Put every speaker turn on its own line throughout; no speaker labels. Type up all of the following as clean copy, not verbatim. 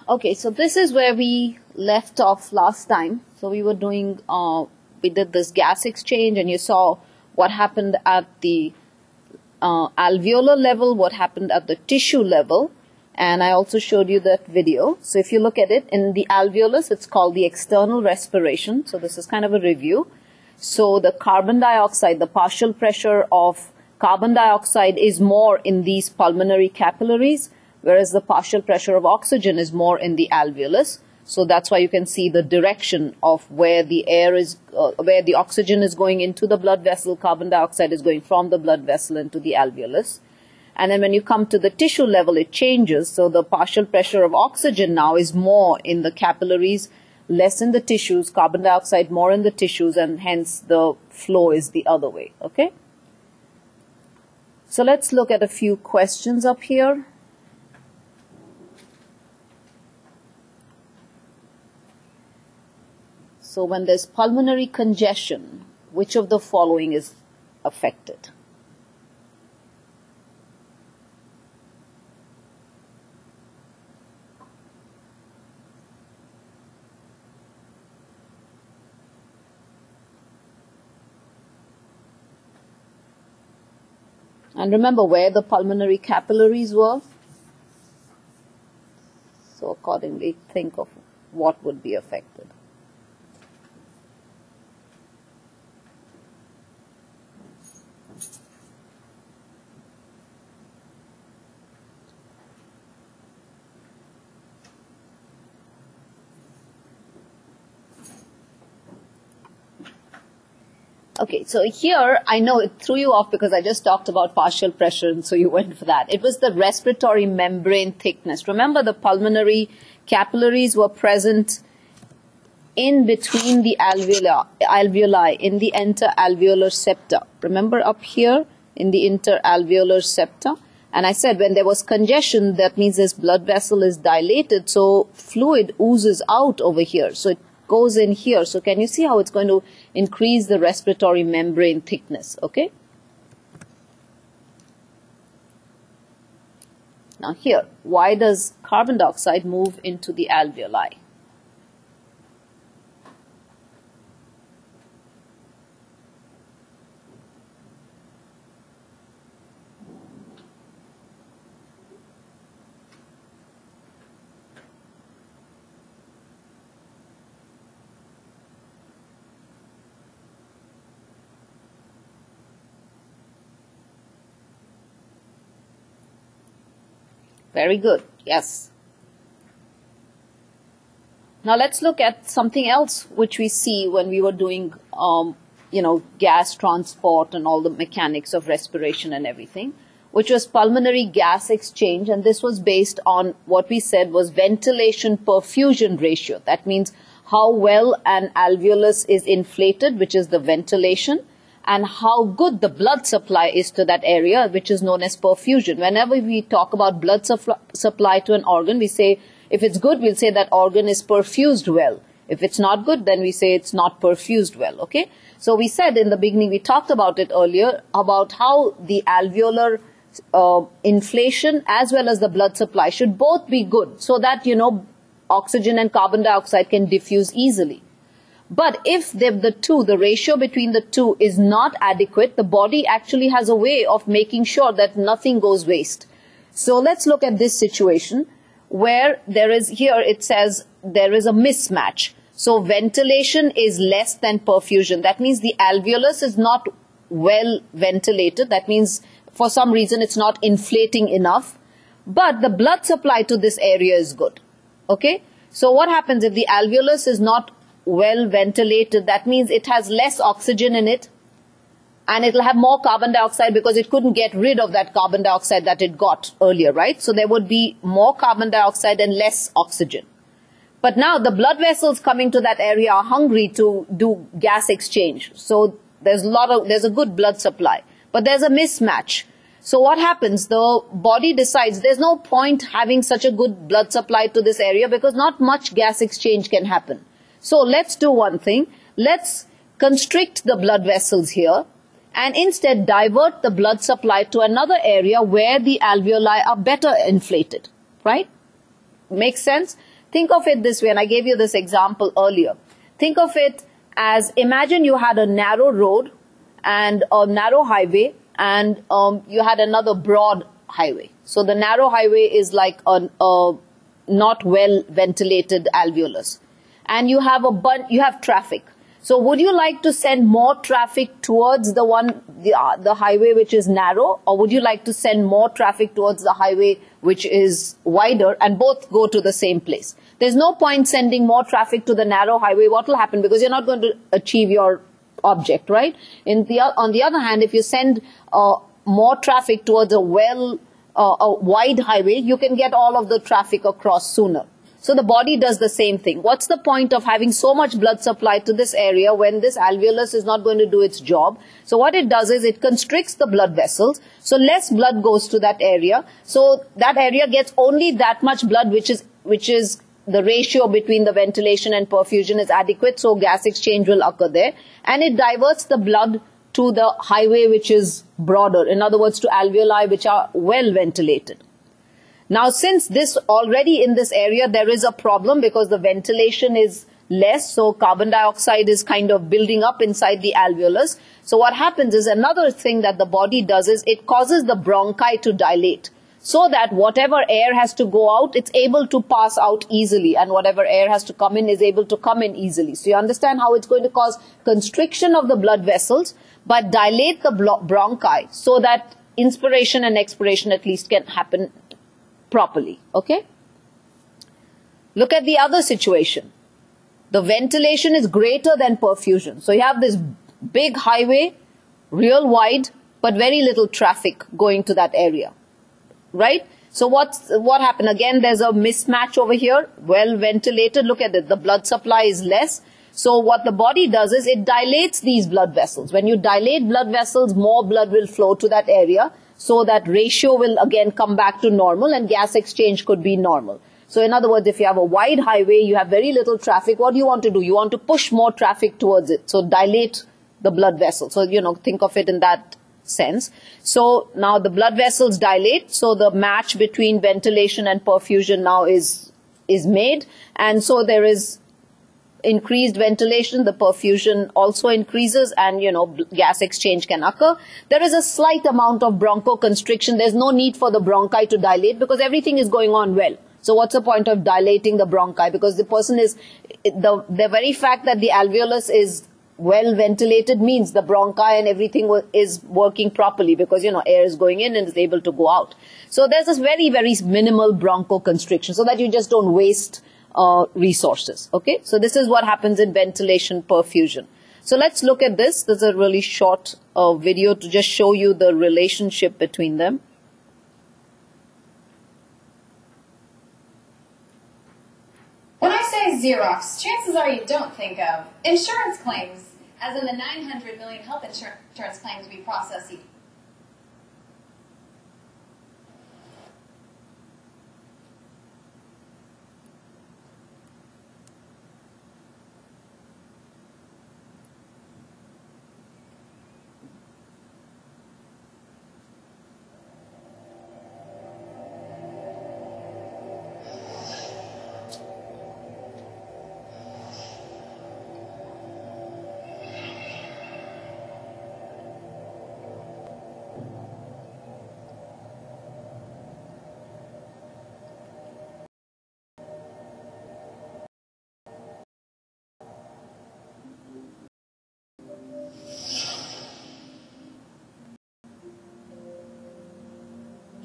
Okay, so this is where we left off last time. So we were doing, we did this gas exchange, and you saw what happened at the alveolar level, what happened at the tissue level, and I also showed you that video. So if you look at it, in the alveolus, it's called the external respiration. So this is kind of a review. So the carbon dioxide, the partial pressure of carbon dioxide is more in these pulmonary capillaries, whereas the partial pressure of oxygen is more in the alveolus. So that's why you can see the direction of where the air is, where the oxygen is going into the blood vessel, carbon dioxide is going from the blood vessel into the alveolus. And then when you come to the tissue level, it changes. So the partial pressure of oxygen now is more in the capillaries, less in the tissues, carbon dioxide more in the tissues, and hence the flow is the other way, okay? So let's look at a few questions up here. So when there's pulmonary congestion, which of the following is affected? And remember where the pulmonary capillaries were. So accordingly, think of what would be affected. Okay, so here, I know it threw you off because I just talked about partial pressure, and so you went for that. It was the respiratory membrane thickness. Remember, the pulmonary capillaries were present in between the alveoli, in the interalveolar septa. Remember up here, in the interalveolar septa? And I said when there was congestion, that means this blood vessel is dilated, so fluid oozes out over here. So it goes in here. So can you see how it's going to increase the respiratory membrane thickness, okay? Now here, why does carbon dioxide move into the alveoli? Very good. Yes. Now let's look at something else which we see when we were doing, gas transport and all the mechanics of respiration and everything, which was pulmonary gas exchange. And this was based on what we said was ventilation perfusion ratio. That means how well an alveolus is inflated, which is the ventilation, and how good the blood supply is to that area, which is known as perfusion. Whenever we talk about blood supply to an organ, we say, if it's good, we'll say that organ is perfused well. If it's not good, then we say it's not perfused well, okay? So we said in the beginning, we talked about it earlier, about how the alveolar inflation as well as the blood supply should both be good, so that, oxygen and carbon dioxide can diffuse easily. But if the ratio between the two is not adequate, the body actually has a way of making sure that nothing goes waste. So let's look at this situation where there is, here it says there is a mismatch. So ventilation is less than perfusion. That means the alveolus is not well ventilated. That means for some reason it's not inflating enough. But the blood supply to this area is good. Okay? So what happens if the alveolus is not well ventilated? That means it has less oxygen in it, and it'll have more carbon dioxide because it couldn't get rid of that carbon dioxide that it got earlier, right? So there would be more carbon dioxide and less oxygen. But now the blood vessels coming to that area are hungry to do gas exchange. So there's a good blood supply, but there's a mismatch. So what happens? The body decides there's no point having such a good blood supply to this area because not much gas exchange can happen. So let's do one thing. Let's constrict the blood vessels here and instead divert the blood supply to another area where the alveoli are better inflated, right? Makes sense? Think of it this way, and I gave you this example earlier. Think of it as, imagine you had a narrow road and a narrow highway, and you had another broad highway. So the narrow highway is like a not well ventilated alveolus, and you have traffic. So would you like to send more traffic towards the highway which is narrow, or would you like to send more traffic towards the highway which is wider, and both go to the same place? There's no point sending more traffic to the narrow highway. What will happen? Because you're not going to achieve your object, right? On the other hand, if you send more traffic towards a wide highway, you can get all of the traffic across sooner. So the body does the same thing. What's the point of having so much blood supply to this area when this alveolus is not going to do its job? So what it does is it constricts the blood vessels. So less blood goes to that area. So that area gets only that much blood, which is the ratio between the ventilation and perfusion is adequate. So gas exchange will occur there. And it diverts the blood to the highway which is broader. In other words, to alveoli which are well ventilated. Now, since already in this area there is a problem because the ventilation is less, so carbon dioxide is kind of building up inside the alveolus. So what happens is, another thing that the body does is it causes the bronchi to dilate, so that whatever air has to go out, it's able to pass out easily, and whatever air has to come in is able to come in easily. So you understand how it's going to cause constriction of the blood vessels, but dilate the bronchi so that inspiration and expiration at least can happen properly. Okay? Look at the other situation. The ventilation is greater than perfusion. So you have this big highway, real wide, but very little traffic going to that area. Right? So what happened? Again, there's a mismatch over here. Well ventilated. Look at it. The blood supply is less. So what the body does is it dilates these blood vessels. When you dilate blood vessels, more blood will flow to that area. So that ratio will again come back to normal, and gas exchange could be normal. So in other words, if you have a wide highway, you have very little traffic, what do you want to do? You want to push more traffic towards it. So dilate the blood vessel. So, think of it in that sense. So now the blood vessels dilate. So the match between ventilation and perfusion now is made. And so there is increased ventilation, the perfusion also increases, and gas exchange can occur. There is a slight amount of bronchoconstriction. There's no need for the bronchi to dilate because everything is going on well. So what's the point of dilating the bronchi? Because the person is, the very fact that the alveolus is well ventilated means the bronchi and everything is working properly, because air is going in and is able to go out. So there's this very, very minimal bronchoconstriction, so that you just don't waste resources. Okay, so this is what happens in ventilation perfusion. So let's look at this. This is a really short video to just show you the relationship between them.
When I say Xerox, chances are you don't think of insurance claims, as in the 900 million health insurance claims we process each.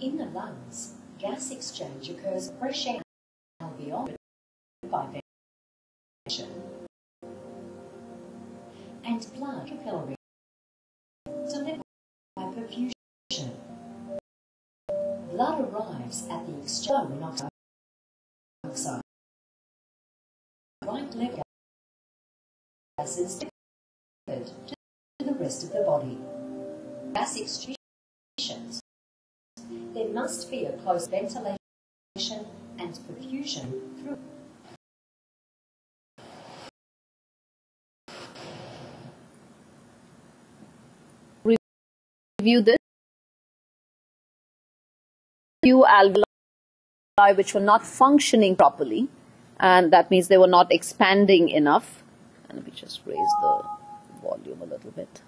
In the lungs, gas exchange occurs fresh air alveoli by ventilation, and blood capillary delivered by perfusion. Blood arrives at the exchange monoxide. Right leg gases delivered to the rest of the body. Gas excretions. There must be a close ventilation and perfusion through.
Review this. Few alveoli which were not functioning properly, and that means they were not expanding enough. And let me just raise the volume a little bit.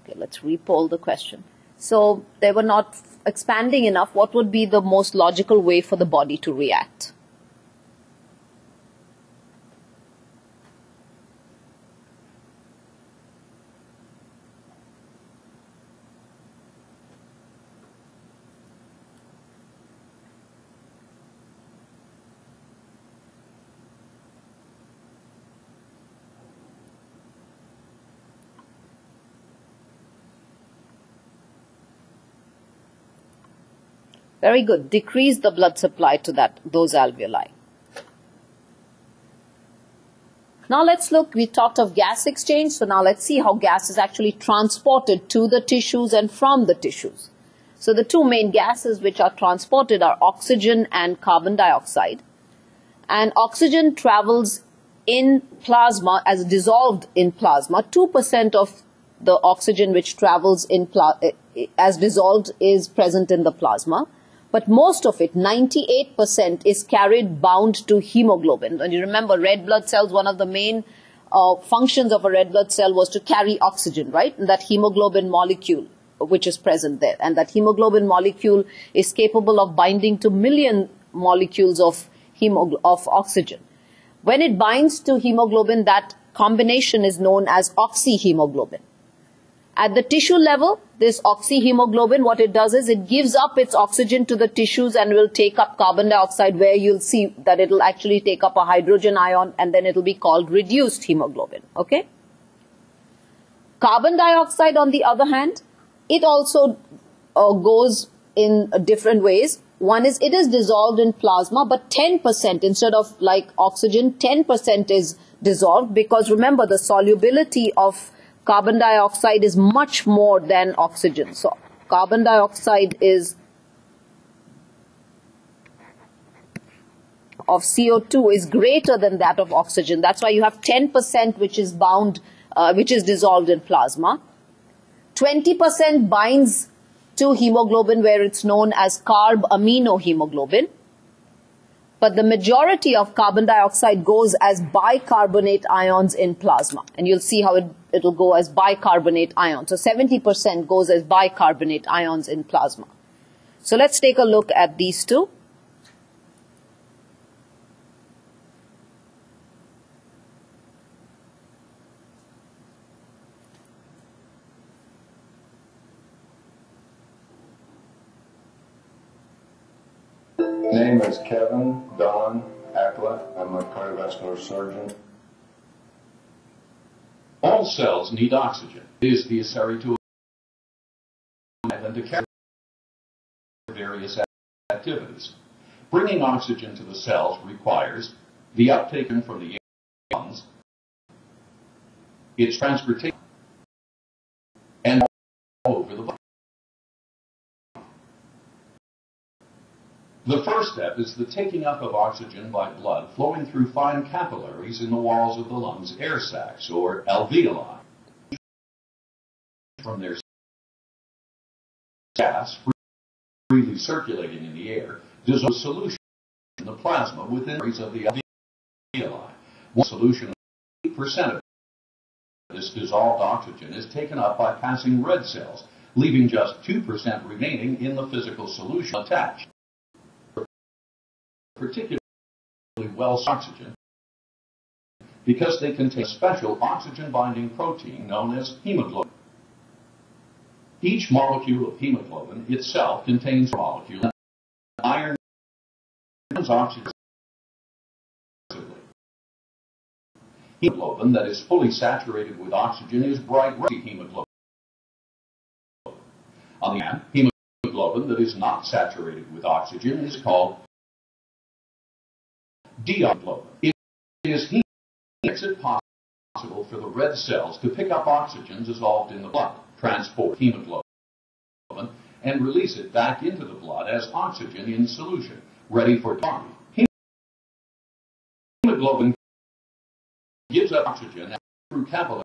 Okay, let's re-poll the question. So they were not expanding enough. What would be the most logical way for the body to react? Very good. Decrease the blood supply to those alveoli. Now let's look, we talked of gas exchange, so now let's see how gas is actually transported to the tissues and from the tissues. So the two main gases which are transported are oxygen and carbon dioxide. And oxygen travels in plasma as dissolved in plasma. 2% of the oxygen which travels in as dissolved is present in the plasma. But most of it, 98%, is carried bound to hemoglobin. And you remember, red blood cells, one of the main functions of a red blood cell was to carry oxygen, right? And that hemoglobin molecule, which is present there. And that hemoglobin molecule is capable of binding to million molecules of oxygen. When it binds to hemoglobin, that combination is known as oxyhemoglobin. At the tissue level, this oxyhemoglobin, what it does is it gives up its oxygen to the tissues and will take up carbon dioxide, where you'll see that it will actually take up a hydrogen ion, and then it will be called reduced hemoglobin. Okay? Carbon dioxide, on the other hand, it also goes in different ways. One is it is dissolved in plasma, but 10%, instead of like oxygen, 10% is dissolved, because remember, the solubility of carbon dioxide is much more than oxygen. So carbon dioxide of CO2 is greater than that of oxygen. That's why you have 10% which is which is dissolved in plasma. 20% binds to hemoglobin, where it's known as carb-aminohemoglobin. But the majority of carbon dioxide goes as bicarbonate ions in plasma. And you'll see how it will go as bicarbonate ions. So 70% goes as bicarbonate ions in plasma. So let's take a look at these two.
Name is Kevin Don Acklet. I'm a cardiovascular surgeon.
All cells need oxygen. It is necessary to and to carry various activities. Bringing oxygen to the cells requires the uptake from the lungs, its transportation, and all over the body. The first step is the taking up of oxygen by blood flowing through fine capillaries in the walls of the lungs' air sacs, or alveoli. From their gas freely circulating in the air, dissolve solution in the plasma within the of the alveoli. One solution of 8% of this dissolved oxygen is taken up by passing red cells, leaving just 2% remaining in the physical solution attached. Particularly well oxygen, because they contain a special oxygen-binding protein known as hemoglobin. Each molecule of hemoglobin itself contains a molecule of iron and oxygen. Hemoglobin that is fully saturated with oxygen is bright red hemoglobin. On the other hand, hemoglobin that is not saturated with oxygen is called deoxyhemoglobin. It is hemoglobin that makes it possible for the red cells to pick up oxygen dissolved in the blood, transport hemoglobin, and release it back into the blood as oxygen in solution, ready for body. Hemoglobin gives up oxygen through capillaries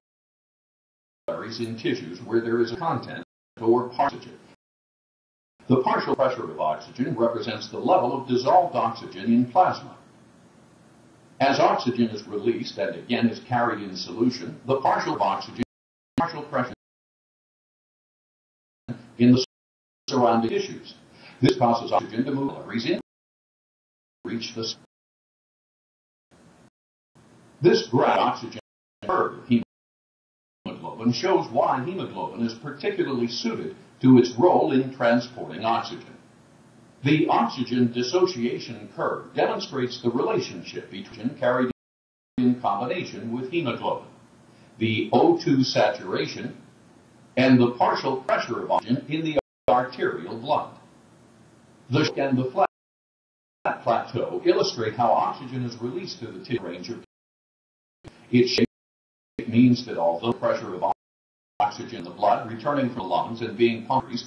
in tissues where there is a content or oxygen. The partial pressure of oxygen represents the level of dissolved oxygen in plasma. As oxygen is released and again is carried in solution, the partial pressure in the surrounding tissues. This causes oxygen to move capillaries in, reach the. This graph oxygen curve of hemoglobin shows why hemoglobin is particularly suited to its role in transporting oxygen. The oxygen dissociation curve demonstrates the relationship between carried in combination with hemoglobin, the O2 saturation, and the partial pressure of oxygen in the arterial blood. The shock and the flat plateau illustrate how oxygen is released to the tissue range of. Its shape means that although the pressure of oxygen in the blood returning from the lungs and being pumped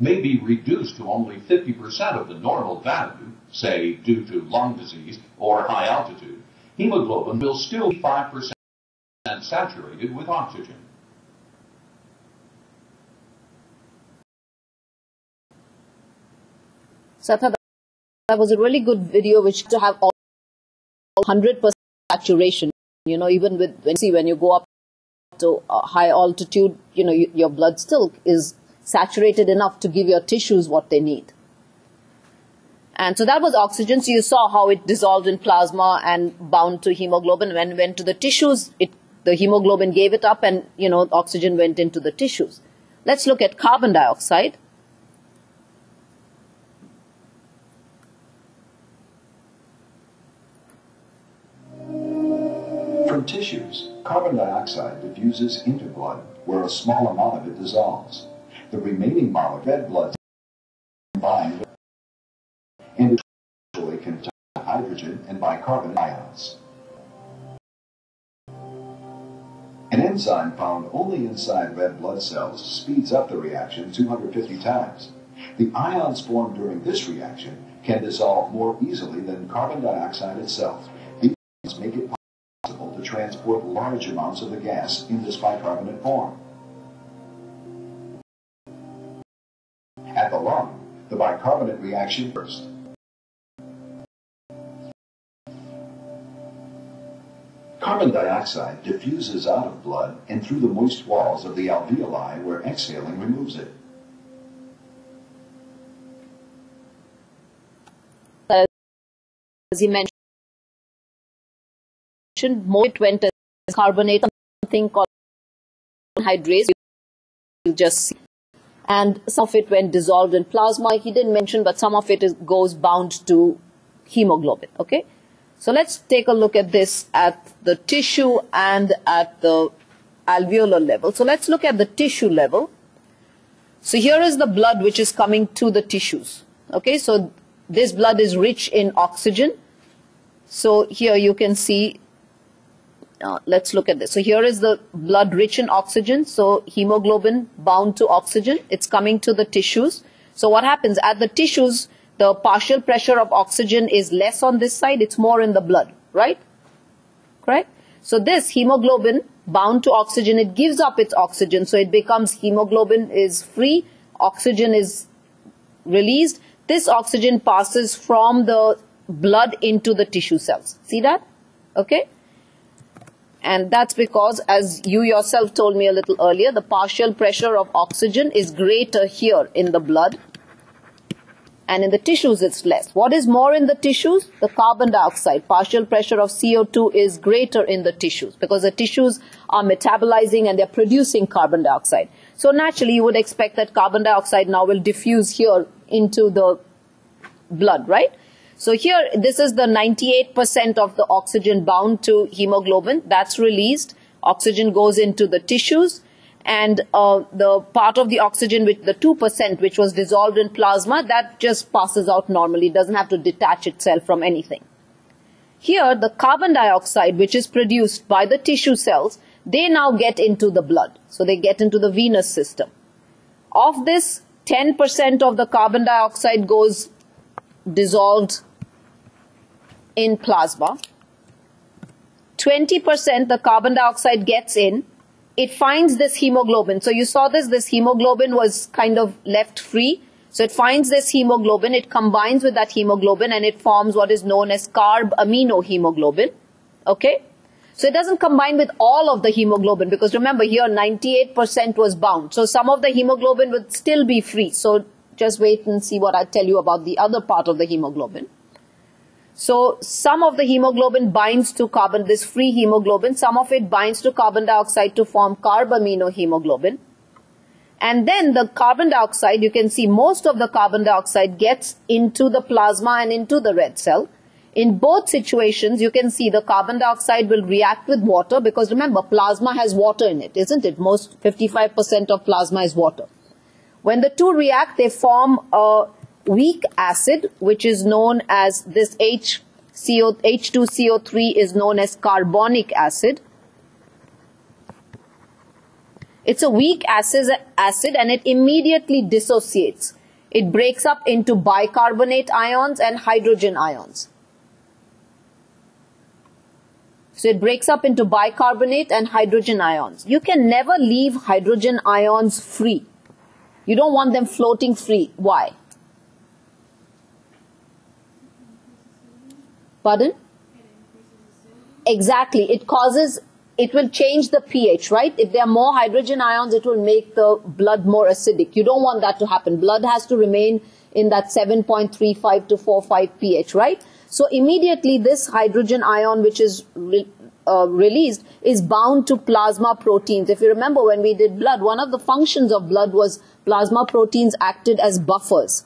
may be reduced to only 50% of the normal value, say due to lung disease or high altitude, hemoglobin will still be 5% saturated with oxygen.
So I thought that was a really good video, which to have 100% saturation. You know, even when you go up to a high altitude, you know, your blood still is saturated enough to give your tissues what they need. And so that was oxygen. So you saw how it dissolved in plasma and bound to hemoglobin. When it went to the tissues, the hemoglobin gave it up and, you know, oxygen went into the tissues. Let's look at carbon dioxide.
From tissues, carbon dioxide diffuses into blood, where a small amount of it dissolves. The remaining molecule, red blood, combined and eventually contain hydrogen and bicarbonate ions. An enzyme found only inside red blood cells speeds up the reaction 250 times. The ions formed during this reaction can dissolve more easily than carbon dioxide itself. These make it possible to transport large amounts of the gas in this bicarbonate form. At the lung, the bicarbonate reaction first. Carbon dioxide diffuses out of blood and through the moist walls of the alveoli, where exhaling removes it.
As he mentioned, more it went as carbonate, something called hydrase. You just see. And some of it went dissolved in plasma. He didn't mention, but some of it goes bound to hemoglobin. Okay, so let's take a look at this at the tissue and at the alveolar level. So let's look at the tissue level. So here is the blood which is coming to the tissues. Okay, so this blood is rich in oxygen. So here you can see, let's look at this. So here is the blood rich in oxygen. So hemoglobin bound to oxygen. It's coming to the tissues. So what happens at the tissues, the partial pressure of oxygen is less on this side. It's more in the blood, right? Correct? So this hemoglobin bound to oxygen, it gives up its oxygen. So it becomes hemoglobin is free. Oxygen is released. This oxygen passes from the blood into the tissue cells. See that? Okay. And that's because, as you yourself told me a little earlier, the partial pressure of oxygen is greater here in the blood. And in the tissues, it's less. What is more in the tissues? The carbon dioxide. Partial pressure of CO2 is greater in the tissues because the tissues are metabolizing and they're producing carbon dioxide. So naturally, you would expect that carbon dioxide now will diffuse here into the blood, right? So here, this is the 98% of the oxygen bound to hemoglobin. That's released. Oxygen goes into the tissues. And the part of the oxygen, with the 2%, which was dissolved in plasma, that just passes out normally. It doesn't have to detach itself from anything. Here, the carbon dioxide, which is produced by the tissue cells, they now get into the blood. So they get into the venous system. Of this, 10% of the carbon dioxide goes dissolved in plasma. 20% the carbon dioxide gets in, it finds this hemoglobin. So you saw this hemoglobin was kind of left free. So it finds this hemoglobin, it combines with that hemoglobin and it forms what is known as carb-amino-hemoglobin. Okay? So it doesn't combine with all of the hemoglobin because remember here 98% was bound. So some of the hemoglobin would still be free. So just wait and see what I tell you about the other part of the hemoglobin. So some of the hemoglobin binds to carbon, this free hemoglobin, some of it binds to carbon dioxide to form carb-amino-hemoglobin. And then the carbon dioxide, you can see most of the carbon dioxide gets into the plasma and into the red cell. In both situations, you can see the carbon dioxide will react with water because remember, plasma has water in it, isn't it? Most 55% of plasma is water. When the two react, they form a weak acid, which is known as this H2CO3 is known as carbonic acid. It's a weak acid and it immediately dissociates. It breaks up into bicarbonate ions and hydrogen ions. So it breaks up into bicarbonate and hydrogen ions. You can never leave hydrogen ions free. You don't want them floating free. Why? Pardon? Exactly. It will change the pH, right? If there are more hydrogen ions, it will make the blood more acidic. You don't want that to happen. Blood has to remain in that 7.35 to 4.5 pH, right? So immediately this hydrogen ion which is released is bound to plasma proteins. If you remember when we did blood, one of the functions of blood was plasma proteins acted as buffers.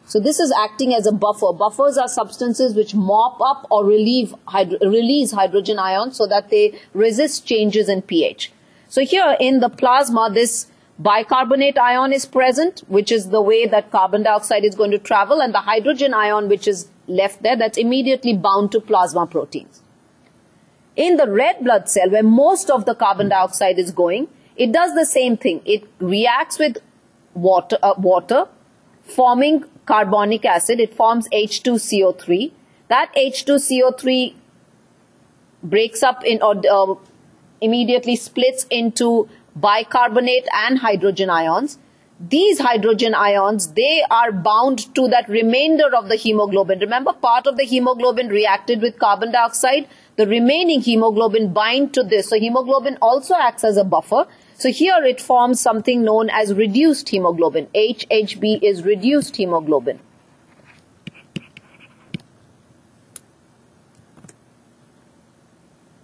So this is acting as a buffer. Buffers are substances which mop up or release hydrogen ions so that they resist changes in pH. So here in the plasma, this bicarbonate ion is present, which is the way that carbon dioxide is going to travel, and the hydrogen ion which is left there, that's immediately bound to plasma proteins. In the red blood cell, where most of the carbon dioxide is going, it does the same thing. It reacts with water forming carbonic acid. It forms H2CO3. That H2CO3 breaks up or immediately splits into bicarbonate and hydrogen ions. These hydrogen ions, they are bound to that remainder of the hemoglobin. Remember, part of the hemoglobin reacted with carbon dioxide. The remaining hemoglobin bind to this. So hemoglobin also acts as a buffer. So here it forms something known as reduced hemoglobin. HHB is reduced hemoglobin.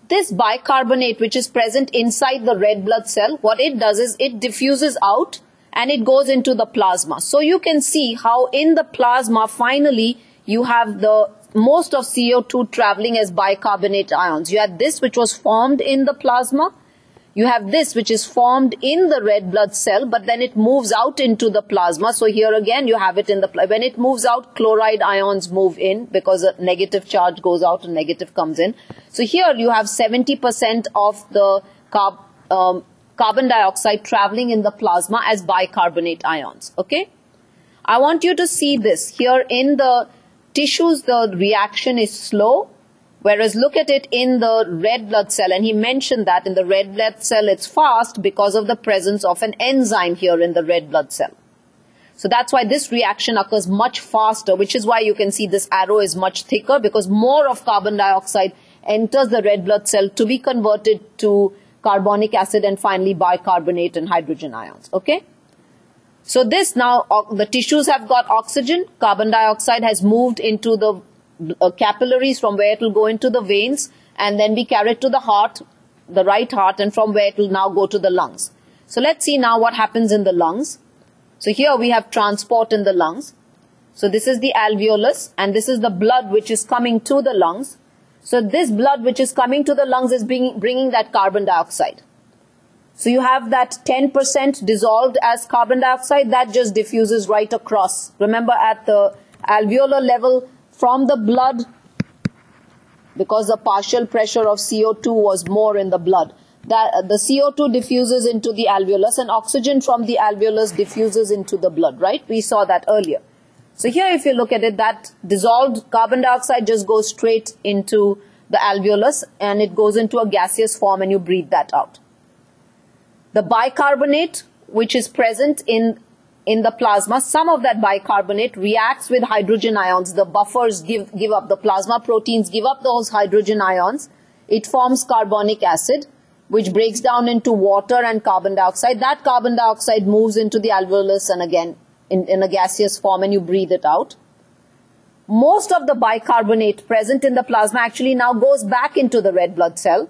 This bicarbonate which is present inside the red blood cell, what it does is it diffuses out and it goes into the plasma. So you can see how in the plasma finally you have the most of CO2 traveling as bicarbonate ions. You had this which was formed in the plasma. You have this which is formed in the red blood cell, but then it moves out into the plasma. So here again you have it in the when it moves out, chloride ions move in because a negative charge goes out and negative comes in. So here you have 70% of the carbon dioxide traveling in the plasma as bicarbonate ions. Okay? I want you to see this. Here in the tissues, the reaction is slow. Whereas look at it in the red blood cell, and he mentioned that in the red blood cell it's fast because of the presence of an enzyme here in the red blood cell. So that's why this reaction occurs much faster, which is why you can see this arrow is much thicker because more of carbon dioxide enters the red blood cell to be converted to carbonic acid and finally bicarbonate and hydrogen ions. Okay? So this now, the tissues have got oxygen, carbon dioxide has moved into the capillaries from where it will go into the veins and then be carried to the heart, the right heart, and from where it will now go to the lungs. So let's see now what happens in the lungs. So here we have transport in the lungs. So this is the alveolus and this is the blood which is coming to the lungs. So this blood which is coming to the lungs is bringing that carbon dioxide. So you have that 10% dissolved as carbon dioxide that just diffuses right across. Remember at the alveolar level, from the blood, because the partial pressure of CO2 was more in the blood, that the CO2 diffuses into the alveolus and oxygen from the alveolus diffuses into the blood, right? We saw that earlier. So here if you look at it, that dissolved carbon dioxide just goes straight into the alveolus, and it goes into a gaseous form and you breathe that out. The bicarbonate, which is present in the plasma, some of that bicarbonate reacts with hydrogen ions. The buffers give up, the plasma proteins give up those hydrogen ions. It forms carbonic acid, which breaks down into water and carbon dioxide. That carbon dioxide moves into the alveolus and again in a gaseous form, and you breathe it out. Most of the bicarbonate present in the plasma actually now goes back into the red blood cell,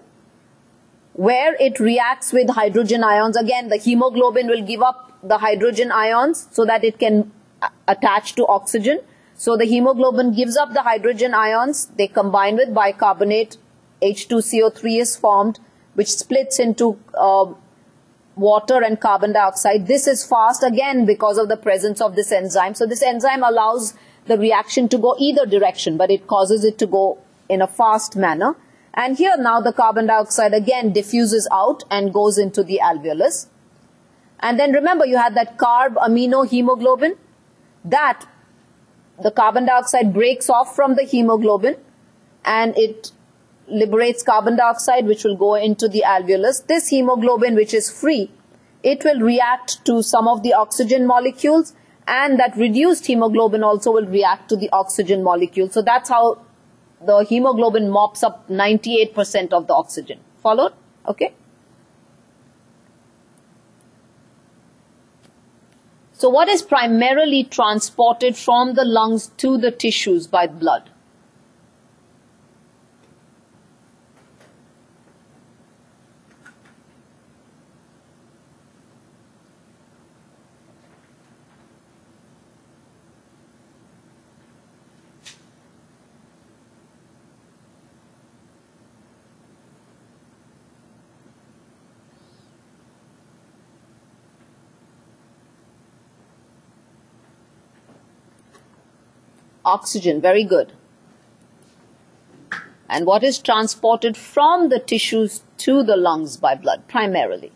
where it reacts with hydrogen ions. Again, the hemoglobin will give up the hydrogen ions so that it can attach to oxygen. So the hemoglobin gives up the hydrogen ions, they combine with bicarbonate, H2CO3 is formed, which splits into water and carbon dioxide. This is fast again because of the presence of this enzyme. So this enzyme allows the reaction to go either direction, but it causes it to go in a fast manner. And here now the carbon dioxide again diffuses out and goes into the alveolus. And then remember, you had that carb amino hemoglobin. That the carbon dioxide breaks off from the hemoglobin and it liberates carbon dioxide, which will go into the alveolus. This hemoglobin, which is free, it will react to some of the oxygen molecules, and that reduced hemoglobin also will react to the oxygen molecule. So that's how the hemoglobin mops up 98% of the oxygen. Followed? Okay. So what is primarily transported from the lungs to the tissues by blood? Oxygen, very good. And what is transported from the tissues to the lungs by blood, primarily?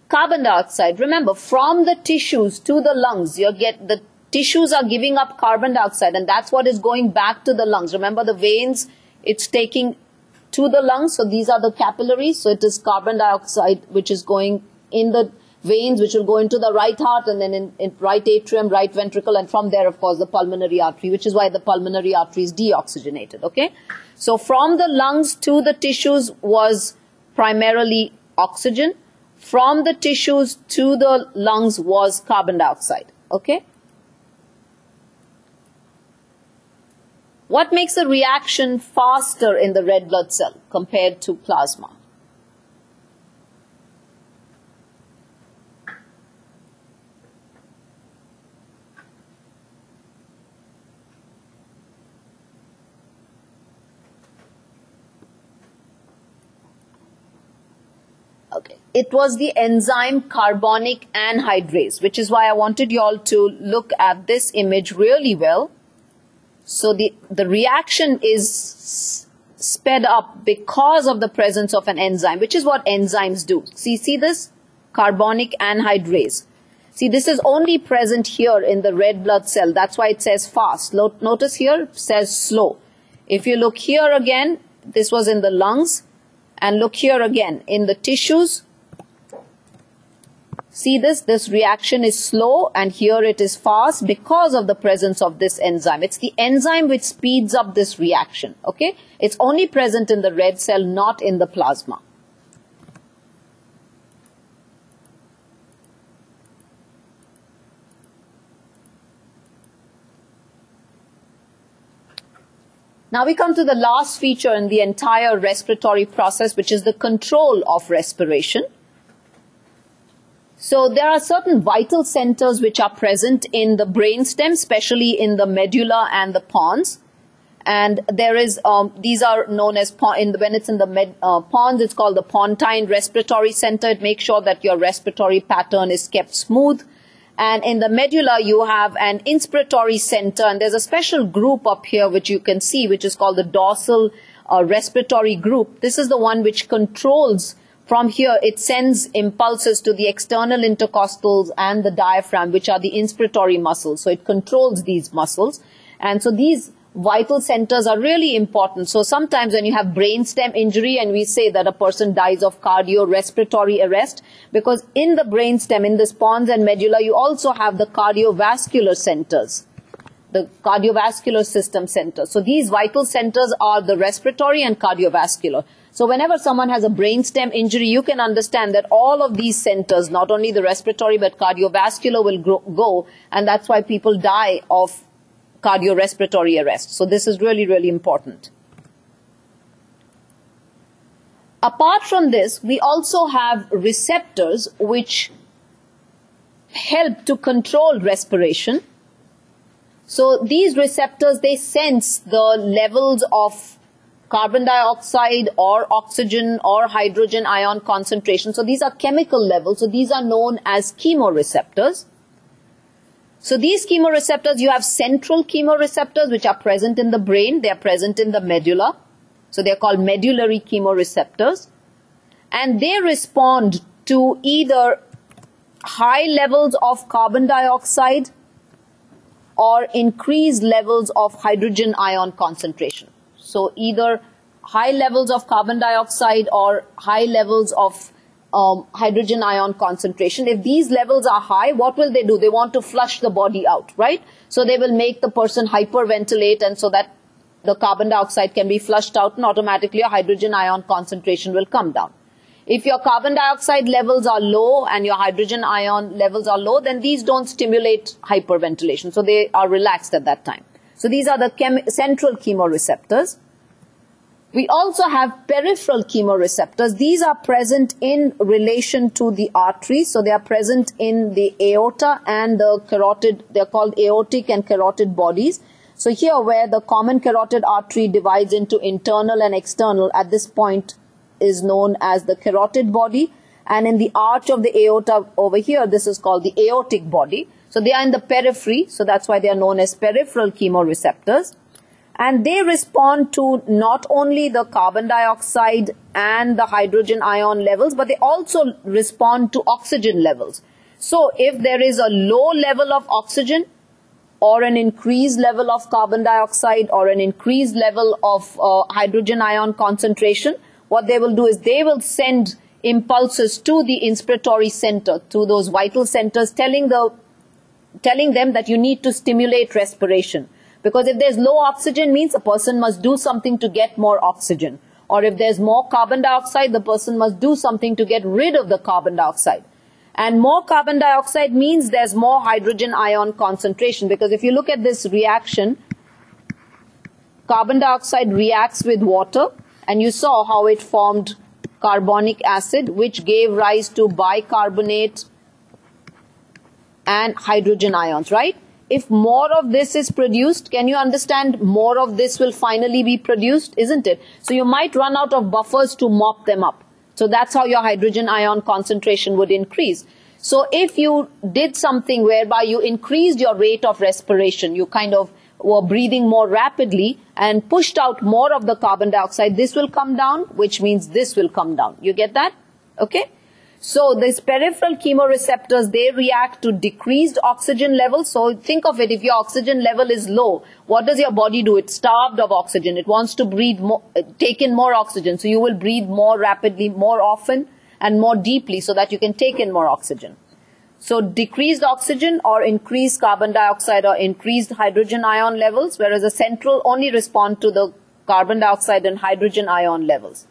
Carbon dioxide. Remember, from the tissues to the lungs, the tissues are giving up carbon dioxide, and that's what is going back to the lungs. Remember, the veins, it's taking to the lungs, so these are the capillaries, so it is carbon dioxide which is going in the veins, which will go into the right heart and then in right atrium, right ventricle, and from there, of course, the pulmonary artery, which is why the pulmonary artery is deoxygenated, okay? So from the lungs to the tissues was primarily oxygen. From the tissues to the lungs was carbon dioxide, okay? What makes the reaction faster in the red blood cell compared to plasma? Okay, it was the enzyme carbonic anhydrase, which is why I wanted you all to look at this image really well. So the reaction is sped up because of the presence of an enzyme, which is what enzymes do. See this? Carbonic anhydrase. See, this is only present here in the red blood cell. That's why it says fast. Notice here, it says slow. If you look here again, this was in the lungs. And look here again, in the tissues. See this reaction is slow, and here it is fast because of the presence of this enzyme. It's the enzyme which speeds up this reaction, okay? It's only present in the red cell, not in the plasma. Now we come to the last feature in the entire respiratory process, which is the control of respiration. So there are certain vital centers which are present in the brainstem, especially in the medulla and the pons. And there is, these are known as, when it's in the pons, it's called the pontine respiratory center. It makes sure that your respiratory pattern is kept smooth. And in the medulla, you have an inspiratory center, and there's a special group up here which you can see, which is called the dorsal respiratory group. This is the one which controls from here, it sends impulses to the external intercostals and the diaphragm, which are the inspiratory muscles. So it controls these muscles. And so these vital centers are really important. So sometimes when you have brainstem injury, and we say that a person dies of cardiorespiratory arrest, because in the brainstem, in the pons and medulla, you also have the cardiovascular centers, the cardiovascular system centers. So these vital centers are the respiratory and cardiovascular. So whenever someone has a brainstem injury, you can understand that all of these centers, not only the respiratory but cardiovascular, will go, and that's why people die of cardiorespiratory arrest. So this is really, really important. Apart from this, we also have receptors which help to control respiration. So these receptors, they sense the levels of carbon dioxide or oxygen or hydrogen ion concentration. So these are chemical levels. So these are known as chemoreceptors. So these chemoreceptors, you have central chemoreceptors which are present in the brain. They are present in the medulla. So they are called medullary chemoreceptors. And they respond to either high levels of carbon dioxide or increased levels of hydrogen ion concentration. So either high levels of carbon dioxide or high levels of hydrogen ion concentration. If these levels are high, what will they do? They want to flush the body out, right? So they will make the person hyperventilate, and so that the carbon dioxide can be flushed out, and automatically a hydrogen ion concentration will come down. If your carbon dioxide levels are low and your hydrogen ion levels are low, then these don't stimulate hyperventilation. So they are relaxed at that time. So these are the central chemoreceptors. We also have peripheral chemoreceptors. These are present in relation to the arteries. So they are present in the aorta and the carotid. They are called aortic and carotid bodies. So here, where the common carotid artery divides into internal and external, at this point is known as the carotid body. And in the arch of the aorta over here, this is called the aortic body. So they are in the periphery. So that's why they are known as peripheral chemoreceptors. And they respond to not only the carbon dioxide and the hydrogen ion levels, but they also respond to oxygen levels. So if there is a low level of oxygen or an increased level of carbon dioxide or an increased level of hydrogen ion concentration, what they will do is they will send impulses to the inspiratory center, to those vital centers, telling them that you need to stimulate respiration. Because if there's low oxygen, means a person must do something to get more oxygen. Or if there's more carbon dioxide, the person must do something to get rid of the carbon dioxide. And more carbon dioxide means there's more hydrogen ion concentration. Because if you look at this reaction, carbon dioxide reacts with water, and you saw how it formed carbonic acid, which gave rise to bicarbonate and hydrogen ions, right? If more of this is produced, can you understand more of this will finally be produced, isn't it? So you might run out of buffers to mop them up. So that's how your hydrogen ion concentration would increase. So if you did something whereby you increased your rate of respiration, you kind of were breathing more rapidly and pushed out more of the carbon dioxide, this will come down, which means this will come down. You get that? Okay? So these peripheral chemoreceptors, they react to decreased oxygen levels. So think of it, if your oxygen level is low, what does your body do? It's starved of oxygen. It wants to breathe more, take in more oxygen. So you will breathe more rapidly, more often, and more deeply so that you can take in more oxygen. So decreased oxygen or increased carbon dioxide or increased hydrogen ion levels, whereas the central only respond to the carbon dioxide and hydrogen ion levels.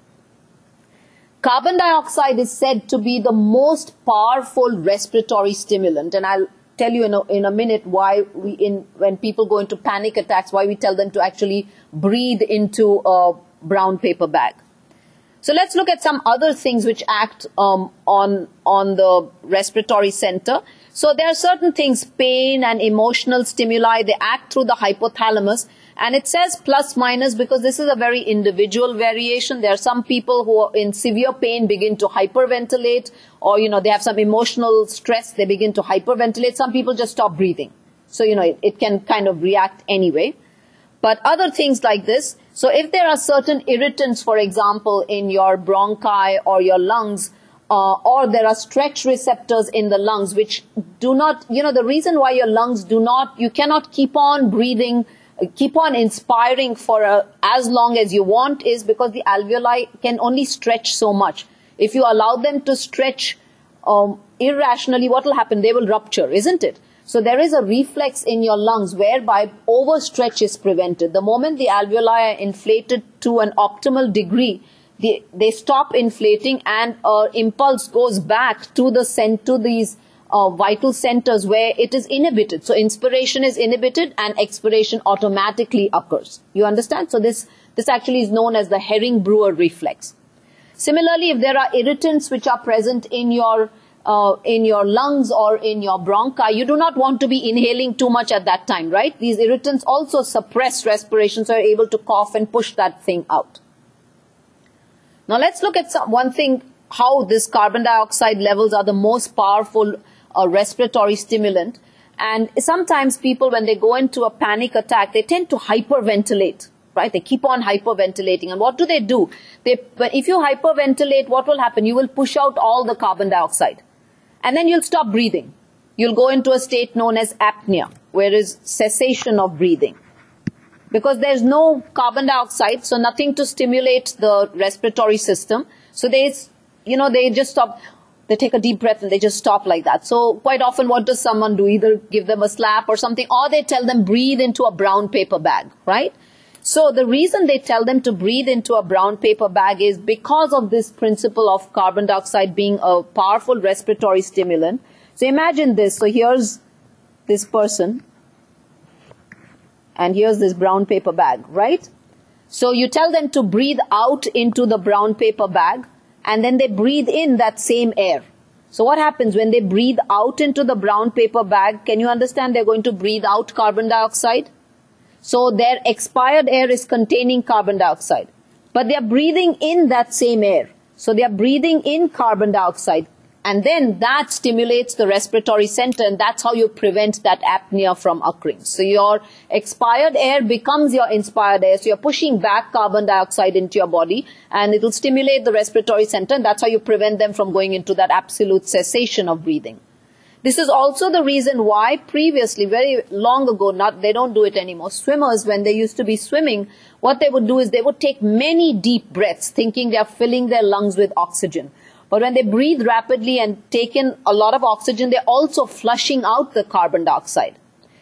Carbon dioxide is said to be the most powerful respiratory stimulant, and I'll tell you in a minute why when people go into panic attacks, why we tell them to actually breathe into a brown paper bag. So let's look at some other things which act on the respiratory center. So there are certain things, pain and emotional stimuli, they act through the hypothalamus. And it says plus minus because this is a very individual variation. There are some people who are in severe pain begin to hyperventilate, or, they have some emotional stress, they begin to hyperventilate. Some people just stop breathing. So, it can kind of react anyway. But other things like this, So if there are certain irritants, for example, in your bronchi or your lungs, or there are stretch receptors in the lungs which do not, the reason why your lungs you cannot keep on breathing, keep on inspiring for as long as you want is because the alveoli can only stretch so much. If you allow them to stretch irrationally, what will happen? They will rupture, isn't it? So there is a reflex in your lungs whereby overstretch is prevented. The moment the alveoli are inflated to an optimal degree, they stop inflating and impulse goes back to these vital centers where it is inhibited. So inspiration is inhibited and expiration automatically occurs. You understand? So this actually is known as the Herring-Brewer reflex. Similarly, if there are irritants which are present in your lungs or in your bronchi, you do not want to be inhaling too much at that time, right? These irritants also suppress respiration, so you're able to cough and push that thing out. Now let's look at one thing, how this carbon dioxide levels are the most powerful respiratory stimulant. And sometimes people, when they go into a panic attack, they tend to hyperventilate, right? They keep on hyperventilating. And what do? If you hyperventilate, what will happen? You will push out all the carbon dioxide. And then you'll stop breathing. You'll go into a state known as apnea, where is cessation of breathing. Because there's no carbon dioxide, so nothing to stimulate the respiratory system. So they just stop. They take a deep breath and they just stop like that. So quite often what does someone do? Either give them a slap or something, or they tell them breathe into a brown paper bag, right? So the reason they tell them to breathe into a brown paper bag is because of this principle of carbon dioxide being a powerful respiratory stimulant. So imagine this. So here's this person. And here's this brown paper bag, right? So you tell them to breathe out into the brown paper bag, and then they breathe in that same air. So what happens when they breathe out into the brown paper bag? Can you understand? They're going to breathe out carbon dioxide. So their expired air is containing carbon dioxide. But they are breathing in that same air. So they are breathing in carbon dioxide. And then that stimulates the respiratory center, and that's how you prevent that apnea from occurring. So your expired air becomes your inspired air. So you're pushing back carbon dioxide into your body, and it will stimulate the respiratory center, and that's how you prevent them from going into that absolute cessation of breathing. This is also the reason why previously, very long ago, they don't do it anymore, swimmers, when they used to be swimming, what they would do is they would take many deep breaths, thinking they are filling their lungs with oxygen. But when they breathe rapidly and take in a lot of oxygen, they're also flushing out the carbon dioxide.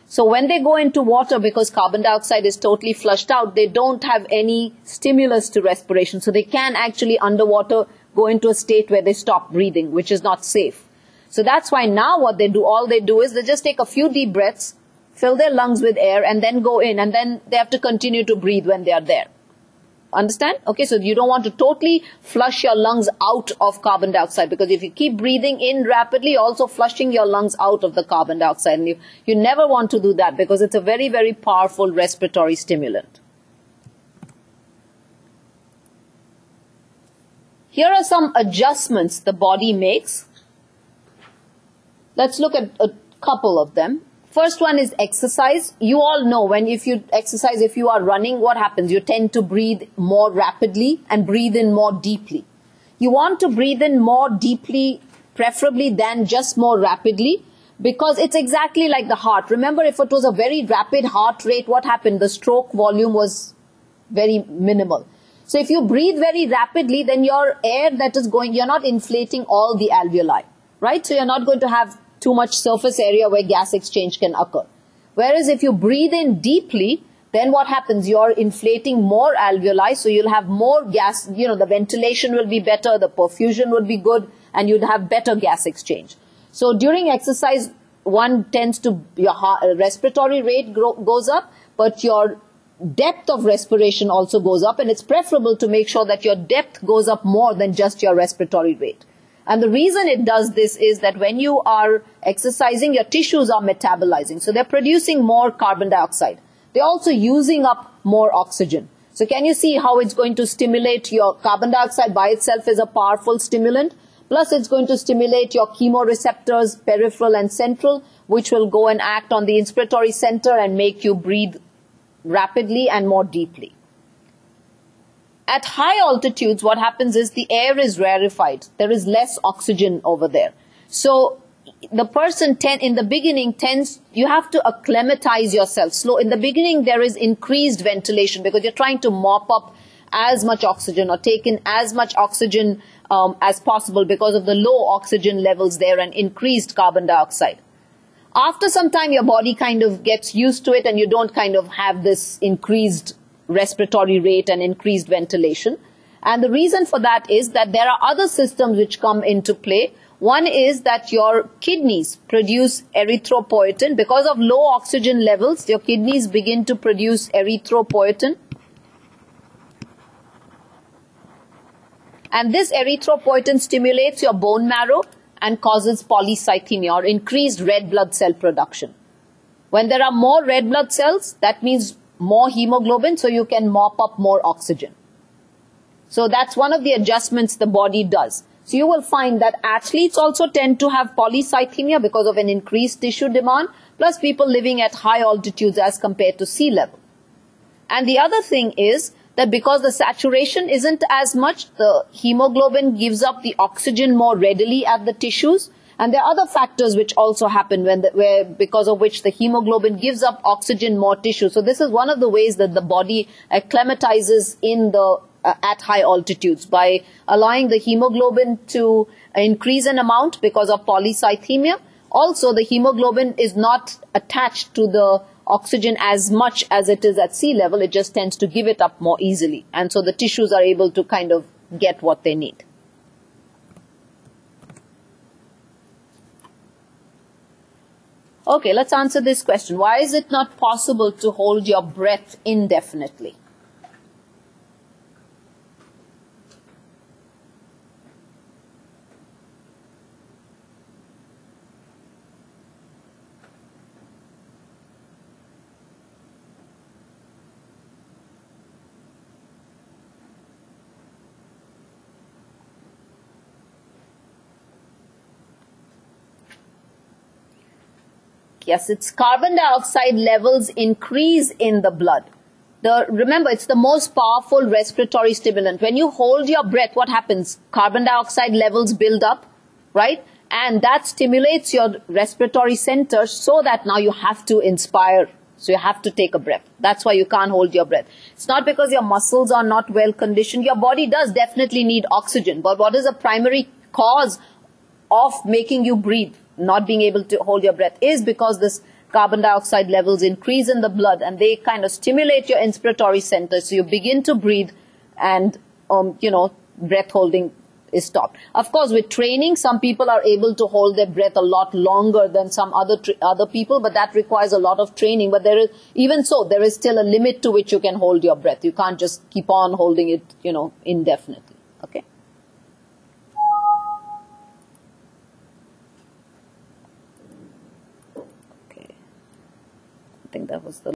So when they go into water, because carbon dioxide is totally flushed out, they don't have any stimulus to respiration. So they can actually underwater go into a state where they stop breathing, which is not safe. So that's why now what they do, all they do is they just take a few deep breaths, fill their lungs with air, and then go in. And then they have to continue to breathe when they are there. Understand? Okay, so you don't want to totally flush your lungs out of carbon dioxide, because if you keep breathing in rapidly, you're also flushing your lungs out of the carbon dioxide. And you never want to do that, because it's a very, very powerful respiratory stimulant. Here are some adjustments the body makes. Let's look at a couple of them. First one is exercise. You all know if you exercise, if you are running, what happens? You tend to breathe more rapidly and breathe in more deeply. You want to breathe in more deeply, preferably, than just more rapidly, because it's exactly like the heart. Remember, if it was a very rapid heart rate, what happened? The stroke volume was very minimal. So if you breathe very rapidly, then your air that is going, you're not inflating all the alveoli, right? So you're not going to have too much surface area where gas exchange can occur. Whereas if you breathe in deeply, then what happens? You're inflating more alveoli, so you'll have more gas, the ventilation will be better, the perfusion will be good, and you'd have better gas exchange. So during exercise, one tends to, your respiratory rate goes up, but your depth of respiration also goes up, and it's preferable to make sure that your depth goes up more than just your respiratory rate. And the reason it does this is that when you are exercising, your tissues are metabolizing. So they're producing more carbon dioxide. They're also using up more oxygen. So can you see how it's going to stimulate your carbon dioxide by itself is a powerful stimulant? Plus it's going to stimulate your chemoreceptors, peripheral and central, which will go and act on the inspiratory center and make you breathe rapidly and more deeply. At high altitudes, what happens is the air is rarefied. There is less oxygen over there. So the person in the beginning you have to acclimatize yourself. In the beginning, there is increased ventilation because you're trying to mop up as much oxygen or take in as much oxygen as possible because of the low oxygen levels there and increased carbon dioxide. After some time, your body kind of gets used to it and you don't kind of have this increased respiratory rate and increased ventilation. And the reason for that is that there are other systems which come into play. One is that your kidneys produce erythropoietin. Because of low oxygen levels, your kidneys begin to produce erythropoietin. And this erythropoietin stimulates your bone marrow and causes polycythemia or increased red blood cell production. When there are more red blood cells, that means more hemoglobin, so you can mop up more oxygen. So that's one of the adjustments the body does. So you will find that athletes also tend to have polycythemia because of an increased tissue demand, plus people living at high altitudes as compared to sea level. And the other thing is that because the saturation isn't as much, the hemoglobin gives up the oxygen more readily at the tissues. And there are other factors which also happen because of which the hemoglobin gives up oxygen more tissue. So this is one of the ways that the body acclimatizes at high altitudes, by allowing the hemoglobin to increase in amount because of polycythemia. Also, the hemoglobin is not attached to the oxygen as much as it is at sea level. It just tends to give it up more easily. And so the tissues are able to kind of get what they need. Okay, let's answer this question. Why is it not possible to hold your breath indefinitely? Yes, it's carbon dioxide levels increase in the blood. Remember, it's the most powerful respiratory stimulant. When you hold your breath, what happens? Carbon dioxide levels build up, right? And that stimulates your respiratory center so that now you have to inspire. So you have to take a breath. That's why you can't hold your breath. It's not because your muscles are not well conditioned. Your body does definitely need oxygen. But what is the primary cause of making you breathe, not being able to hold your breath, is because this carbon dioxide levels increase in the blood and they kind of stimulate your inspiratory center. So you begin to breathe and, breath holding is stopped. Of course, with training, some people are able to hold their breath a lot longer than some other people, but that requires a lot of training. But there is still a limit to which you can hold your breath. You can't just keep on holding it, indefinitely. Okay. I think that was the